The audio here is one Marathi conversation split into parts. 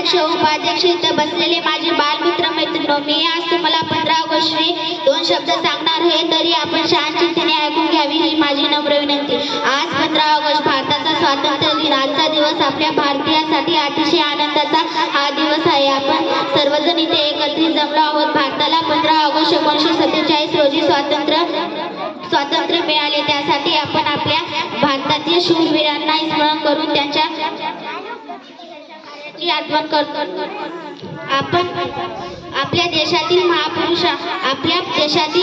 अध्यक्ष उपाध्यक्ष इथे बसलेले माझे बालमित्र मैत्रिणी, मी आज तुम्हाला 15 ऑगस्टचे 2 शब्द सांगणार आहे, तरी आपण शांततेने ऐकून घ्यावी ही माझी नम्र विनंती. आज 15 ऑगस्ट भारताचा स्वातंत्र्य दिन. आजचा दिवस आपल्या भारतीयांसाठी अतिशय आनंदाचा हा दिवस आहे. आपण सर्वजण इथे एकत्रित जमलो आहोत. भारताला 15 ऑगस्ट 1947 रोजी स्वातंत्र्य मिळाले. त्यासाठी आपण आपल्या भारतातील शूरवीरांना स्मरण करून त्यांच्या आठवण करतो. आपण आपल्या देशातील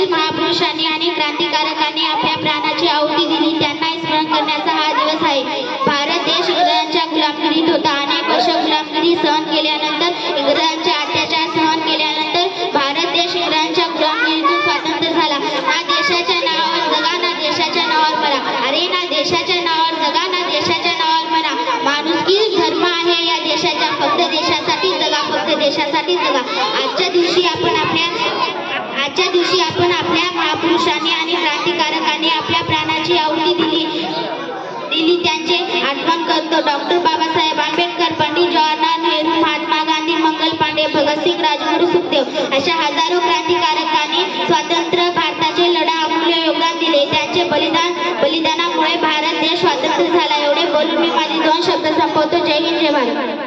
महापुरुषांनी आणि क्रांतिकारकांनी आपल्या प्राणाची आहुती दिली, त्यांना स्मरण करण्याचा हा दिवस आहे. भारत देश इंग्रजांच्या गुलामगिरीत होता. अनेक वर्ष गुलामगिरी सहन केल्यानंतर, इंग्रजांचे अत्याचार सहन केल्यानंतर भारत देश इंग्रजांच्या गुलामगिरीतून स्वतंत्र झाला. ना देशाच्या नावावर जगा, ना देशाच्या नावावर मरा. अरे ना देशाच्या नावावर जगा, ना देशाच्या नावावर मरा. माणुसकी धर्म आहे या देशाच्या. फक्त देशासाठी जगा, फक्त देशासाठी जगा. आजच्या दिवशी आपण आपल्या महापुरुषांनी आणि क्रांतिकारकांनी आपल्या प्राणाची आहुती दिली त्यांचे आठवण करतो. डॉक्टर बाबासाहेब आंबेडकर, पंडित जवाहरलाल नेहरू, महात्मा गांधी, मंगल पांडे, भगतसिंग, राजगुरू, सुखदेव अशा हजारो क्रांतिकारकांनी स्वतंत्र भारताचे लढा अमूल्य योगदान दिले. त्यांचे बलिदानामुळे भारत देश स्वातंत्र्य झाला. एवढे बोलून मी माझे 2 शब्द संपवतो. जय हिंद, जय भारत.